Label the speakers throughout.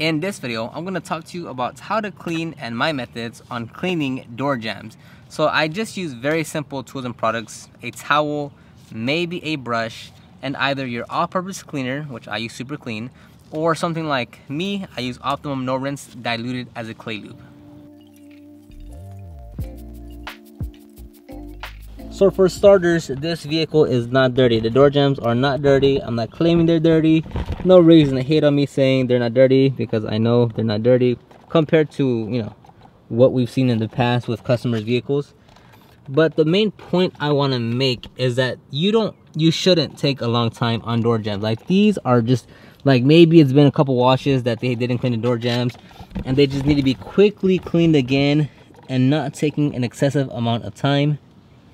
Speaker 1: In this video, I'm going to talk to you about how to clean and my methods on cleaning door jambs. So I just use very simple tools and products, a towel, maybe a brush, and either your all-purpose cleaner, which I use Super Clean, or something like me, I use Optimum No Rinse diluted as a clay lube. So for starters, this vehicle is not dirty. The door jambs are not dirty. I'm not claiming they're dirty. No reason to hate on me saying they're not dirty, because I know they're not dirty compared to, you know, what we've seen in the past with customers' vehicles. But the main point I want to make is that you shouldn't take a long time on door jambs. Like, these are just like, maybe it's been a couple washes that they didn't clean the door jambs, and they just need to be quickly cleaned again and not taking an excessive amount of time.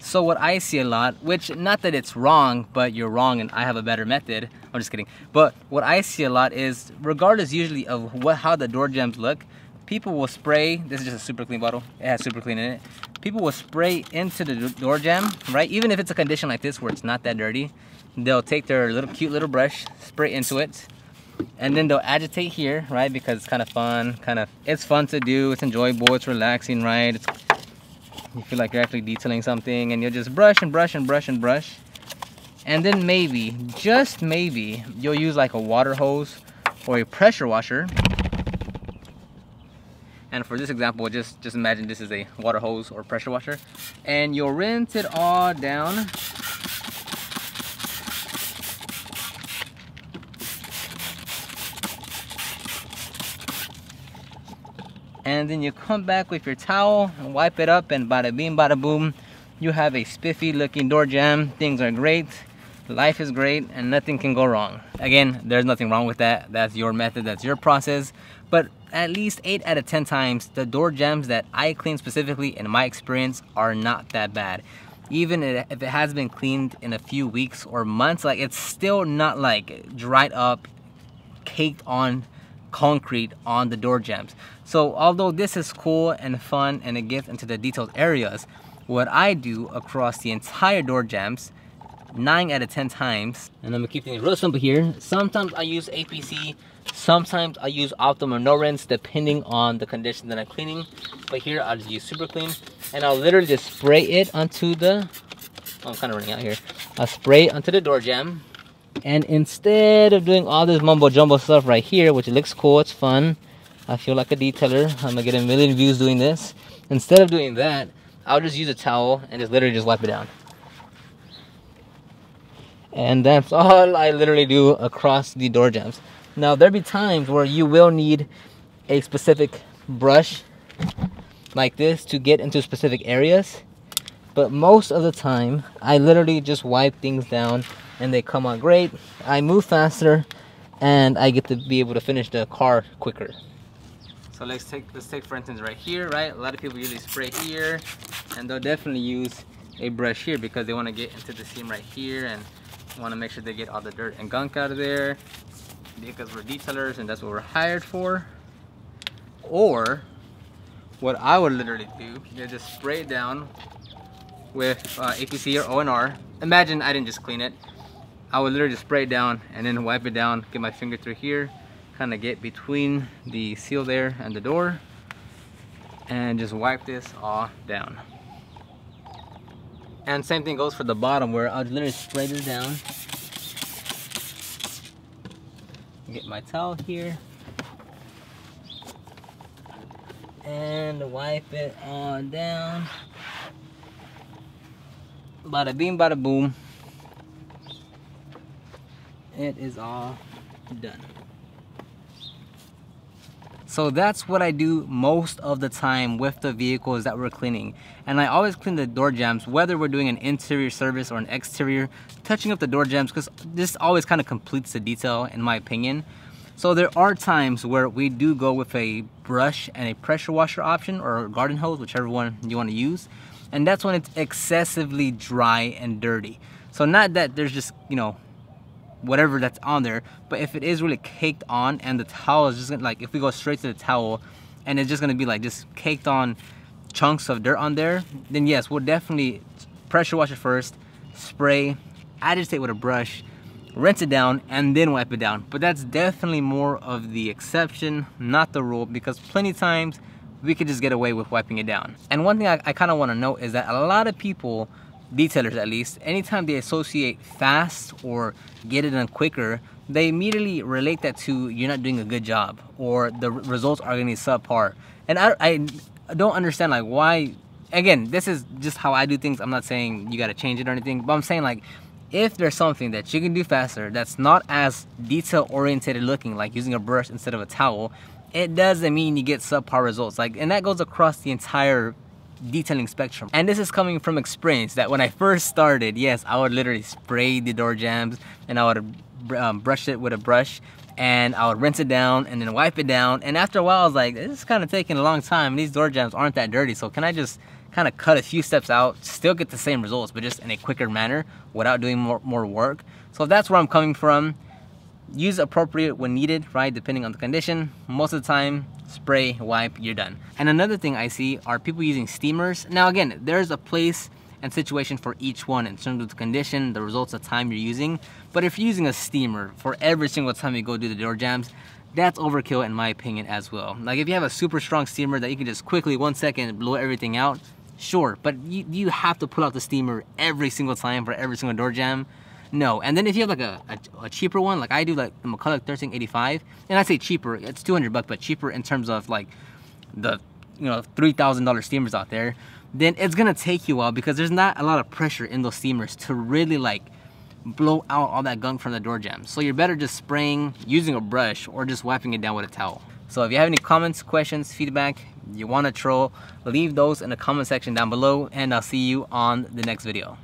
Speaker 1: So what I see a lot, which not that it's wrong, but you're wrong and I have a better method. I'm just kidding. But what I see a lot is, regardless usually of how the door jambs look, people will spray. This is just a Super Clean bottle. It has Super Clean in it. People will spray into the door jamb, right? Even if it's a condition like this where it's not that dirty, they'll take their cute little brush, spray into it, and then they'll agitate here, right? Because it's kind of fun. It's fun to do. It's enjoyable. It's relaxing, right? You feel like you're actually detailing something, and you'll just brush and brush and brush and brush. And then maybe, just maybe, you'll use like a water hose or a pressure washer. And for this example, just imagine this is a water hose or pressure washer. And you'll rinse it all down. And then you come back with your towel and wipe it up, and bada bing bada boom, you have a spiffy looking door jamb. Things are great, life is great, and nothing can go wrong. Again, there's nothing wrong with that. That's your method, that's your process. But at least 8 out of 10 times, the door jambs that I clean specifically, in my experience, are not that bad. Even if it has been cleaned in a few weeks or months, like, it's still not like dried up, caked on concrete on the door jambs. So although this is cool and fun and it gets into the detailed areas, what I do across the entire door jambs 9 out of 10 times, and I'm gonna keep things real simple here, sometimes I use APC, sometimes I use Optimum No Rinse, depending on the condition that I'm cleaning. But here I'll just use Super Clean, and I'll literally just spray it onto the, I'm kind of running out here, I'll spray it onto the door jamb. And instead of doing all this mumbo jumbo stuff right here, which looks cool, it's fun, I feel like a detailer, I'm gonna get a million views doing this. Instead of doing that, I'll just use a towel and just literally just wipe it down. And that's all I literally do across the door jambs. Now, there'll be times where you will need a specific brush like this to get into specific areas, but most of the time I literally just wipe things down and they come out great. I move faster and I get to be able to finish the car quicker. So let's take for instance right here, right? A lot of people usually spray here, and they'll definitely use a brush here because they want to get into the seam right here and want to make sure they get all the dirt and gunk out of there, because we're detailers and that's what we're hired for. Or what I would literally do is just spray it down with APC or ONR. Imagine I didn't just clean it. I would literally just spray it down and then wipe it down, get my finger through here, kind of get between the seal there and the door, and just wipe this all down. And same thing goes for the bottom, where I'll literally spray this down. Get my towel here and wipe it all down. Bada bing bada boom. It is all done. So that's what I do most of the time with the vehicles that we're cleaning. And I always clean the door jambs, whether we're doing an interior service or an exterior, touching up the door jambs, because this always kind of completes the detail, in my opinion. So there are times where we do go with a brush and a pressure washer option, or a garden hose, whichever one you want to use. And that's when it's excessively dry and dirty. So not that there's just, you know, whatever that's on there, but if it is really caked on and the towel is just gonna, like, if we go straight to the towel and it's just gonna be like just caked on chunks of dirt on there, then yes, we'll definitely pressure wash it first, spray, agitate with a brush, rinse it down, and then wipe it down. But that's definitely more of the exception, not the rule, because plenty of times we could just get away with wiping it down. And one thing I kind of want to note is that a lot of people, detailers at least, anytime they associate fast or get it done quicker, they immediately relate that to you're not doing a good job or the results are going to be subpar. And I don't understand like why. Again, this is just how I do things. I'm not saying you got to change it or anything, but I'm saying like if there's something that you can do faster that's not as detail oriented looking, like using a brush instead of a towel, it doesn't mean you get subpar results. Like, and that goes across the entire detailing spectrum. And this is coming from experience that when I first started, yes, I would literally spray the door jambs and I would brush it with a brush and I would rinse it down and then wipe it down. And after a while I was like, this is kind of taking a long time. These door jambs aren't that dirty, so can I just kind of cut a few steps out, still get the same results but just in a quicker manner without doing more work? So that's where I'm coming from. Use appropriate when needed, right, depending on the condition. Most of the time, spray, wipe, you're done. And another thing I see are people using steamers. Now again, there's a place and situation for each one in terms of the condition, the results, the time you're using. But if you're using a steamer for every single time you go do the door jambs, that's overkill in my opinion as well. Like if you have a super strong steamer that you can just quickly 1 second blow everything out, sure, but you have to pull out the steamer every single time for every single door jamb? No. And then if you have like a cheaper one, like I do, like the McCulloch 1385, and I say cheaper, it's $200, but cheaper in terms of like the $3,000 steamers out there, then it's gonna take you a while because there's not a lot of pressure in those steamers to really like blow out all that gunk from the door jamb. So you're better just spraying, using a brush, or just wiping it down with a towel. So if you have any comments, questions, feedback, you want to troll, leave those in the comment section down below, and I'll see you on the next video.